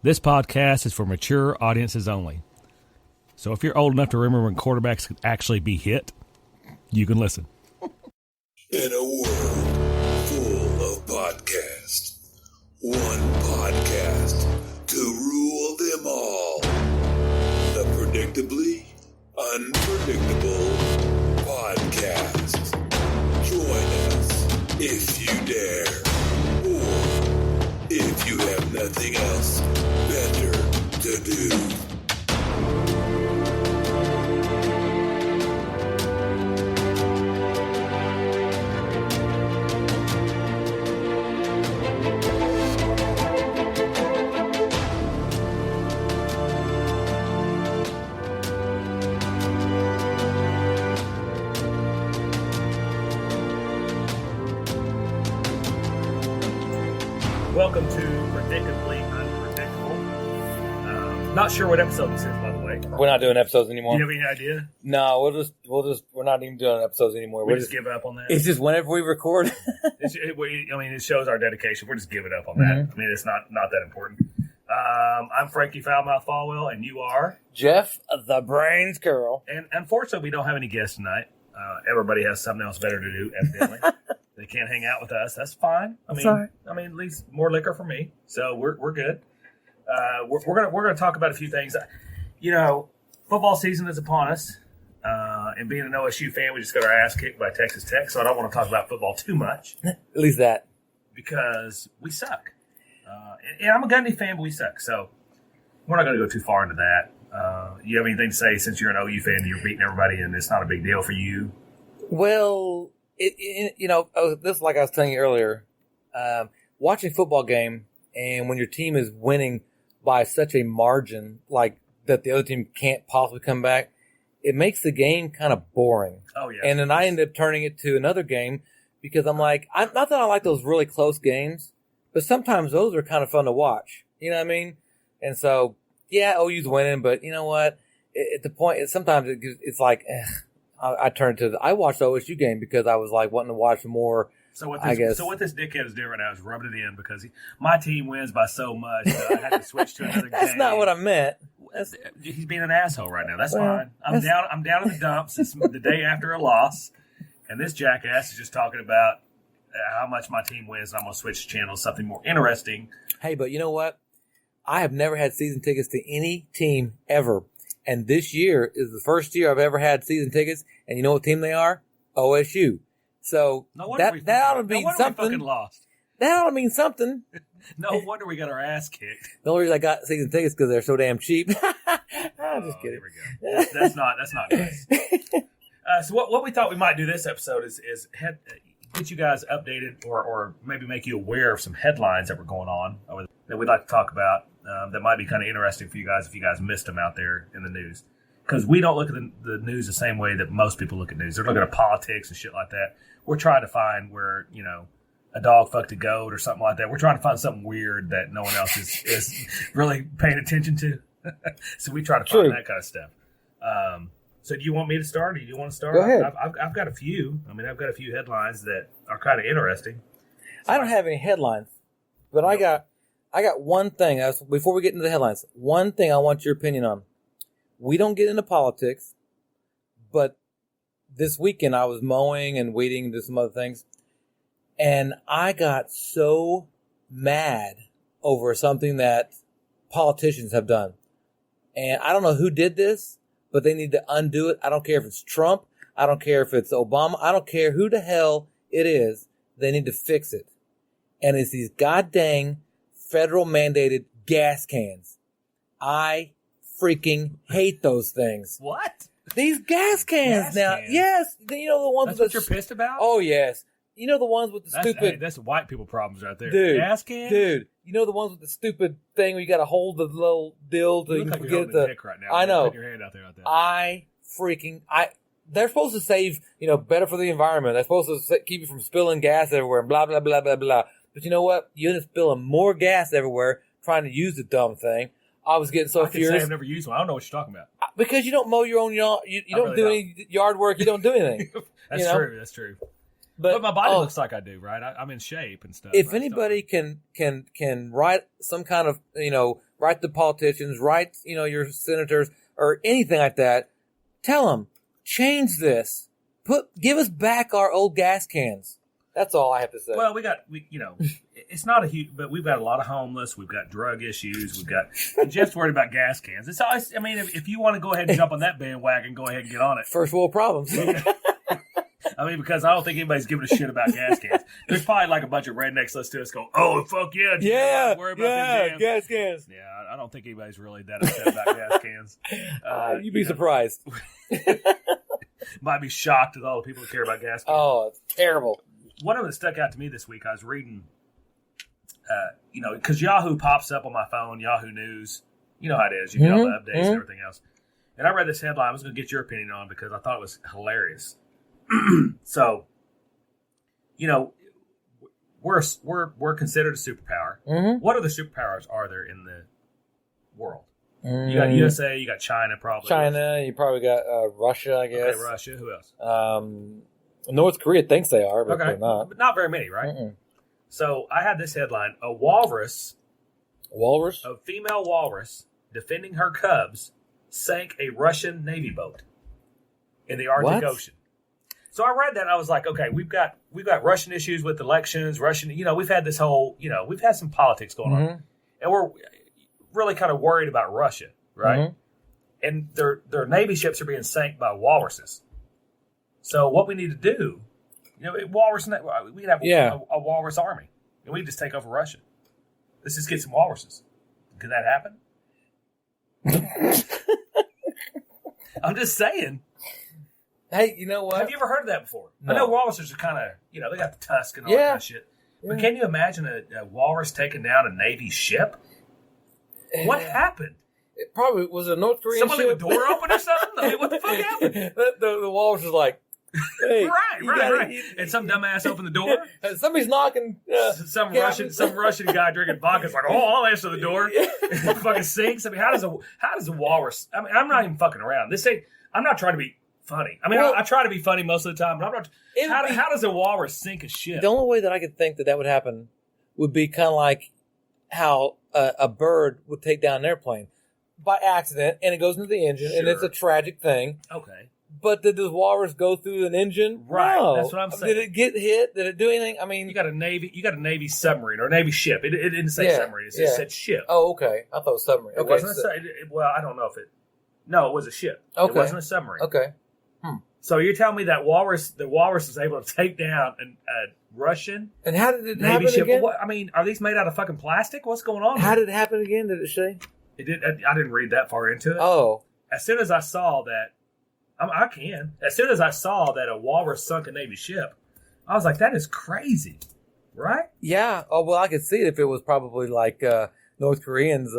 This podcast is for mature audiences only. So if you're old enough to remember when quarterbacks could actually be hit, you can listen. In a world full of podcasts, one podcast to rule them all. The Predictably Unpredictable Podcast. Join us if you dare, or if you have nothing else better to do. Welcome to Predictably Unpredictable. Not sure what episode this is, by the way. We're not doing episodes anymore. Do you have any idea? No, we're not even doing episodes anymore. We just give up on that. It's just whenever we record. It shows our dedication. We're just giving up on that. Mm-hmm. I mean, it's not that important. I'm Frankie Foulmouth Falwell, and you are? Jeff, the Brains Girl. And unfortunately, we don't have any guests tonight. Everybody has something else better to do, evidently. They can't hang out with us. That's fine. I mean, at least more liquor for me. So we're good. We're gonna talk about a few things. You know, football season is upon us. And being an OSU fan, we just got our ass kicked by Texas Tech. So I don't want to talk about football too much. At least that. Because we suck. And I'm a Gundy fan, but we suck. So we're not going to go too far into that. You have anything to say since you're an OU fan and you're beating everybody and it's not a big deal for you? Well, this like I was telling you earlier, watching a football game and when your team is winning by such a margin like that the other team can't possibly come back, it makes the game kind of boring. Oh, yeah. And then I end up turning it to another game because I'm like, not that I like those really close games, but sometimes those are kind of fun to watch. You know what I mean? And so, yeah, OU's winning, but you know what? At the point, sometimes it's like, I turned to I watched the OSU game because I was like wanting to watch more. So what this dickhead is doing right now is rubbing it in because my team wins by so much that I had to switch to another game. That's not what I meant. He's being an asshole right now. That's fine. I'm down in the dumps. It's the day after a loss, and this jackass is just talking about how much my team wins. And I'm gonna switch channels, something more interesting. Hey, but you know what? I have never had season tickets to any team ever. And this year is the first year I've ever had season tickets. And you know what team they are? OSU. So that ought to mean something. We lost. That ought to mean something. No wonder we got our ass kicked. The only reason I got season tickets because they're so damn cheap. I'm just kidding. There we go. That's not nice. So what we thought we might do this episode is get you guys updated or maybe make you aware of some headlines that were going on that we'd like to talk about that might be kind of interesting for you guys if you guys missed them out there in the news. Because we don't look at the news the same way that most people look at news. They're looking at politics and shit like that. We're trying to find where, a dog fucked a goat or something like that. We're trying to find something weird that no one else is really paying attention to. So we try to find that kind of stuff. So do you want me to start or do you want to start? Go ahead. I've got a few. I've got a few headlines that are kind of interesting. I don't have any headlines, but no. I got one thing. Before we get into the headlines, one thing I want your opinion on. We don't get into politics, but this weekend I was mowing and weeding and some other things, and I got so mad over something that politicians have done. And I don't know who did this, but they need to undo it. I don't care if it's Trump. I don't care if it's Obama. I don't care who the hell it is. They need to fix it. And it's these goddamn federal mandated gas cans. I freaking hate those things. What? These gas cans now. Cans? Yes. You know the ones That's what you're pissed about? Oh, yes. You know the ones with the stupid... Hey, that's white people problems right there. Dude. Gas cans? Dude. You know the ones with the stupid thing where you got to hold the little dill to get the dick right now. I know. Put your hand out there like that. They're supposed to save, better for the environment. They're supposed to keep you from spilling gas everywhere and blah, blah, blah, blah, blah. But you know what? You end up spilling more gas everywhere trying to use the dumb thing. I was getting so furious. I've never used one. I don't know what you're talking about. Because you don't mow your own yard. You don't do any yard work. You don't do anything. That's true. That's true. But my body looks like I do, right? I'm in shape and stuff. If anybody can write some kind of, write the politicians, write, your senators or anything like that, tell them, change this. Give us back our old gas cans. That's all I have to say. Well, it's not a huge, but we've got a lot of homeless. We've got drug issues. Jeff's worried about gas cans. It's always, if you want to go ahead and jump on that bandwagon, go ahead and get on it. First world problems. Because I don't think anybody's giving a shit about gas cans. There's probably like a bunch of rednecks listening to us go, oh, fuck yeah. Worry about them gas cans. Yeah, I don't think anybody's really that upset about gas cans. You'd be surprised. Might be shocked at all the people who care about gas cans. Oh, it's terrible. One of them that stuck out to me this week, I was reading, because Yahoo pops up on my phone, Yahoo News. You know how it is. You get all the updates and everything else. And I read this headline. I was going to get your opinion on because I thought it was hilarious. So, we're considered a superpower. Mm-hmm. What other superpowers are there in the world? You got USA, you got China, probably. China, you probably got Russia, I guess. Okay, Russia. Who else? North Korea thinks they are, but they're not. But not very many, right? Mm-mm. So I had this headline: a walrus, a female walrus, defending her cubs, sank a Russian Navy boat in the Arctic Ocean. So I read that and I was like, okay, we've got Russian issues with elections, we've had this whole, we've had some politics going on, and we're really kind of worried about Russia, right? Mm-hmm. And their Navy ships are being sank by walruses. So what we need to do, we could have a walrus army, and we just take over Russia. Let's just get some walruses. Could that happen? I'm just saying. Hey, you know what? Have you ever heard of that before? No. I know walruses are kind of, they got the tusk and all that kind of shit. Yeah. But can you imagine a walrus taking down a Navy ship? What happened? It probably was a North Korean Someone leave a door open or something? I mean, what the fuck happened? The walrus was like, hey, right. And some dumbass opened the door. Somebody's knocking. Some Russian guy drinking vodka's like, oh, I'll answer the door. It fucking sinks. I mean, how does a walrus? I mean, I'm not even fucking around. I'm not trying to be funny. I mean, I try to be funny most of the time, but I'm not. How does a walrus sink a ship? The only way that I could think that would happen would be kind of like how a bird would take down an airplane by accident, and it goes into the engine, and it's a tragic thing. Okay. But did the walrus go through an engine? Right. No. That's what I'm saying. Did it get hit? Did it do anything? I mean, you got a Navy submarine or a Navy ship. It didn't say submarine. It said ship. Oh, okay. I thought it was submarine. It wasn't well, I don't know if it. No, it was a ship. Okay. It wasn't a submarine. Okay. So you're telling me that the walrus was able to take down a Russian and how did it Navy happen ship? again? What, I mean, are these made out of fucking plastic? What's going on? How did it happen again? Did it say? It did. I didn't read that far into it. Oh. As soon as I saw that, As soon as I saw that a walrus sunk a Navy ship, I was like, that is crazy, right? Yeah. Oh, well, I could see it if it was probably like North Korean's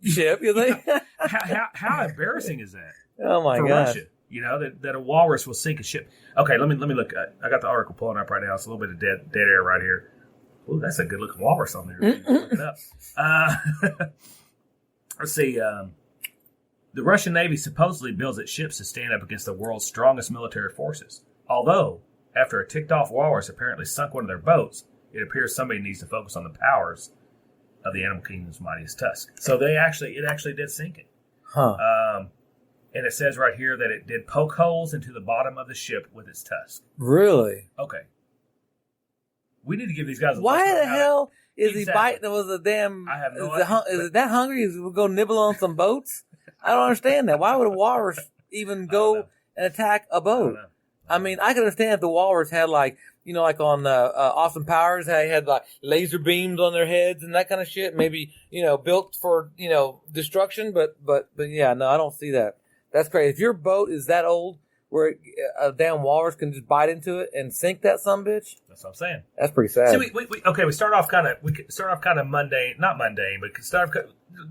ship, you think? How embarrassing is that? Oh, my for gosh. Russia, that a walrus will sink a ship. Okay, let me look. I got the article pulling up right now. It's a little bit of dead air right here. Ooh, that's a good-looking walrus on there. Look it up. Let's see. The Russian Navy supposedly builds its ships to stand up against the world's strongest military forces. Although, after a ticked-off walrus apparently sunk one of their boats, it appears somebody needs to focus on the powers of the animal kingdom's mightiest tusk. So it actually did sink it. Huh. And it says right here that it did poke holes into the bottom of the ship with its tusk. Really? Okay. We need to give these guys a Why lesson the on how hell is he biting? Was a damn. I have no idea. Is it that hungry? Is we go nibble on some boats? I don't understand that. Why would a walrus even go and attack a boat? I mean, I can understand if the walrus had like on Austin Powers, how he had like laser beams on their heads and that kind of shit. Maybe built for destruction. But yeah, no, I don't see that. That's crazy. If your boat is that old, where a damn walrus can just bite into it and sink that sumbitch. That's what I'm saying. That's pretty sad. See, we start off kind of mundane, not mundane, but start off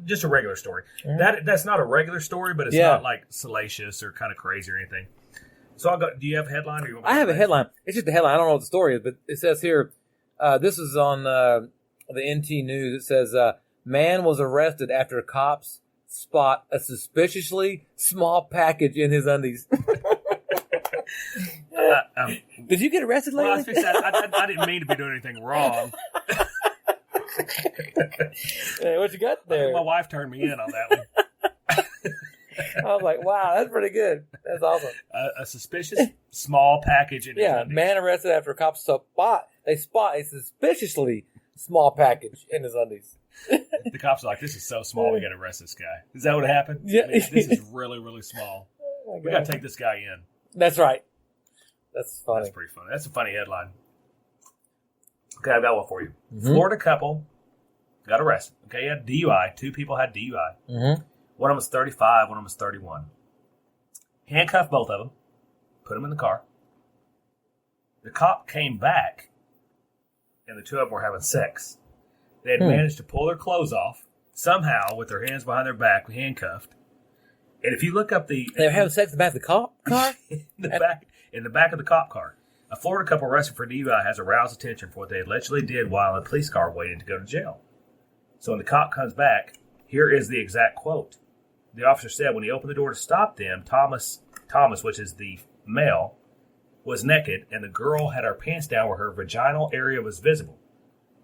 just a regular story. Mm-hmm. That's not a regular story, but it's not like salacious or kind of crazy or anything. So I'll go. Do you have a headline? Or you want me I have a headline. It's just a headline. I don't know what the story is, but it says here. This is on the NT News. It says man was arrested after cops spot a suspiciously small package in his undies. Did you get arrested Well, lately? I didn't mean to be doing anything wrong. Hey, what you got there? My wife turned me in on that one. I was like, wow, that's pretty good. That's awesome. A suspicious small package in his undies. Man arrested after cops spot a suspiciously small package in his undies. The cops are like, this is so small, we got to arrest this guy. Is that what happened? Yeah. This is really, really small. Oh, We got to take this guy in. That's right. That's funny. That's pretty funny. That's a funny headline. Okay, I've got one for you. Mm-hmm. Florida couple got arrested. Okay, you had DUI. 2 people had DUI. Mm-hmm. One of them was 35, one of them was 31. Handcuffed both of them, put them in the car. The cop came back, and the 2 of them were having sex. They had managed to pull their clothes off, somehow, with their hands behind their back, handcuffed. And if you look up They were having sex in the back of the car? in the back of the cop car, a Florida couple arrested for DUI has aroused attention for what they allegedly did while in a police car waiting to go to jail. So when the cop comes back, here is the exact quote. The officer said when he opened the door to stop them, Thomas, which is the male, was naked, and the girl had her pants down where her vaginal area was visible.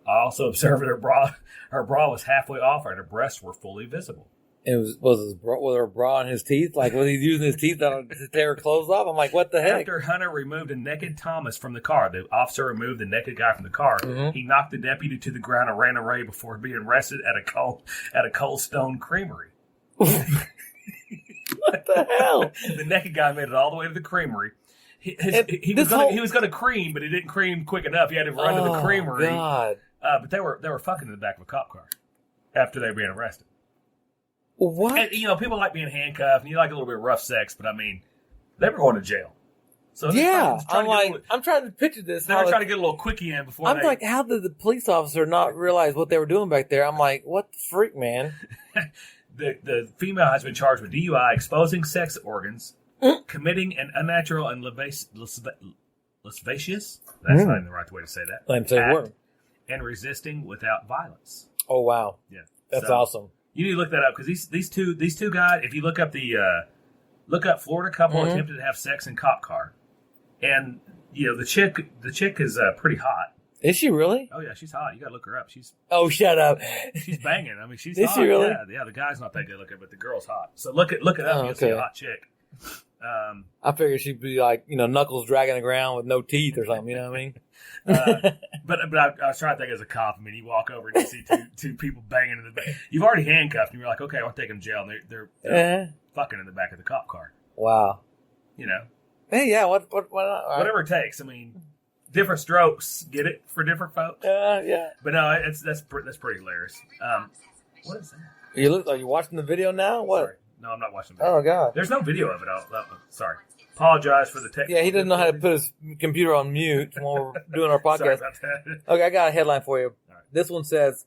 I also observed that her bra was halfway off and her breasts were fully visible. And was her bra in his teeth? Like, was he using his teeth to tear her clothes off? I'm like, what the heck? After Hunter removed a naked Thomas from the car, the officer removed the naked guy from the car. Mm-hmm. He knocked the deputy to the ground and ran away before being arrested at a Cold Stone Creamery. What the hell? The naked guy made it all the way to the creamery. He was going to cream, but he didn't cream quick enough. He had to run to the creamery. God. But they were fucking in the back of a cop car after they were being arrested. What? And, people like being handcuffed, and you like a little bit of rough sex, but I mean, they were going to jail. So yeah, I'm trying to picture this. They were trying to get a little quickie in before. I'm like, how did the police officer not realize what they were doing back there? I'm like, what the freak, man? The female has been charged with DUI, exposing sex organs, committing an unnatural and lascivious. That's not even the right way to say that. I'm saying word. And resisting without violence. Oh wow, yeah, that's awesome. You need to look that up because these two guys. If you look up look up Florida couple attempted to have sex in cop car, and the chick is pretty hot. Is she really? Oh yeah, she's hot. You gotta look her up. Oh, shut up. She's banging. I mean, she's is hot. She really? Yeah. The guy's not that good looking, but the girl's hot. So look it up. You'll see a hot chick. I figured she'd be like, knuckles dragging the ground with no teeth or something. You know what I mean? But I was trying to think as a cop. I mean, you walk over and you see two people banging in the back. You've already handcuffed, and you're like, okay, I want to take them to jail. And they're fucking in the back of the cop car. Wow. Hey, yeah. What not? Right. Whatever it takes. I mean, different strokes. Get it for different folks. Yeah. But no, that's pretty hilarious. What is that? Are you watching the video now? What? Sorry. No, I'm not watching the video. Oh, God. There's no video of it. Sorry. Apologize for the technical. Yeah, he doesn't know how to put his computer on mute while we're doing our podcast. Sorry about that. Okay, I got a headline for you. Right. This one says,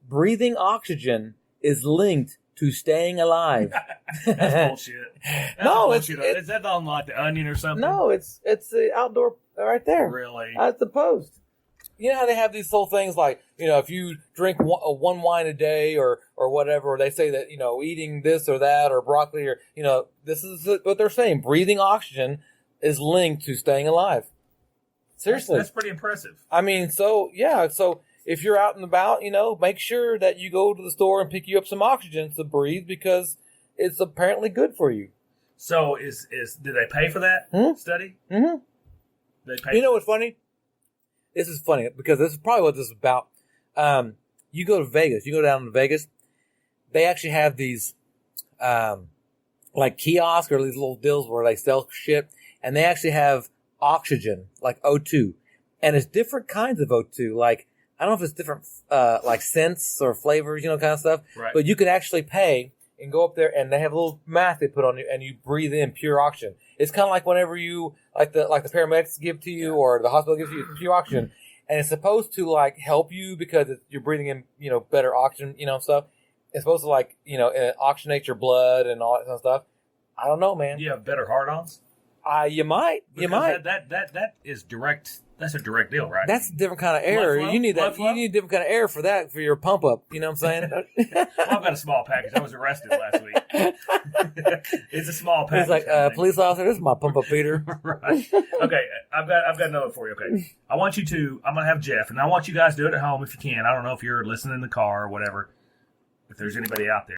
breathing oxygen is linked to staying alive. That's bullshit. Is that on like the Onion or something? No, it's the outdoor right there. Really? It's the Post. You know how they have these whole things like, if you drink one wine a day or whatever, they say that, eating this or that or broccoli or, this is what they're saying. Breathing oxygen is linked to staying alive. Seriously. That's pretty impressive. I mean, so if you're out and about, make sure that you go to the store and pick you up some oxygen to breathe because it's apparently good for you. So did they pay for that study? Mm-hmm. They pay. You know what's funny? This is funny because this is probably what this is about. You go to Vegas. You go down to Vegas. They actually have these, like kiosks or these little deals where they sell shit, and they actually have oxygen, like O2, and it's different kinds of O2. Like I don't know if it's different, like scents or flavors, kind of stuff. Right. But you can actually pay and go up there, and they have a little mask they put on you, and you breathe in pure oxygen. It's kind of like whenever you like the paramedics give to you or the hospital gives you pure oxygen, and it's supposed to like help you because you're breathing in better oxygen, stuff. It's supposed to like oxygenate your blood and all that kind of stuff. I don't know, man. Do you have better hard-ons? You might. That is direct That's a direct deal, right? That's a different kind of air. Flow? You need Blood that. flow? You need a different kind of air for that, for your pump up. You know what I'm saying? Well, I've got a small package. I was arrested last week. It's a small package. It's like, police officer, this is my pump up feeder. Right. Okay, I've got another for you. Okay, I'm going to have Jeff, and I want you guys to do it at home if you can. I don't know if you're listening in the car or whatever. If there's anybody out there.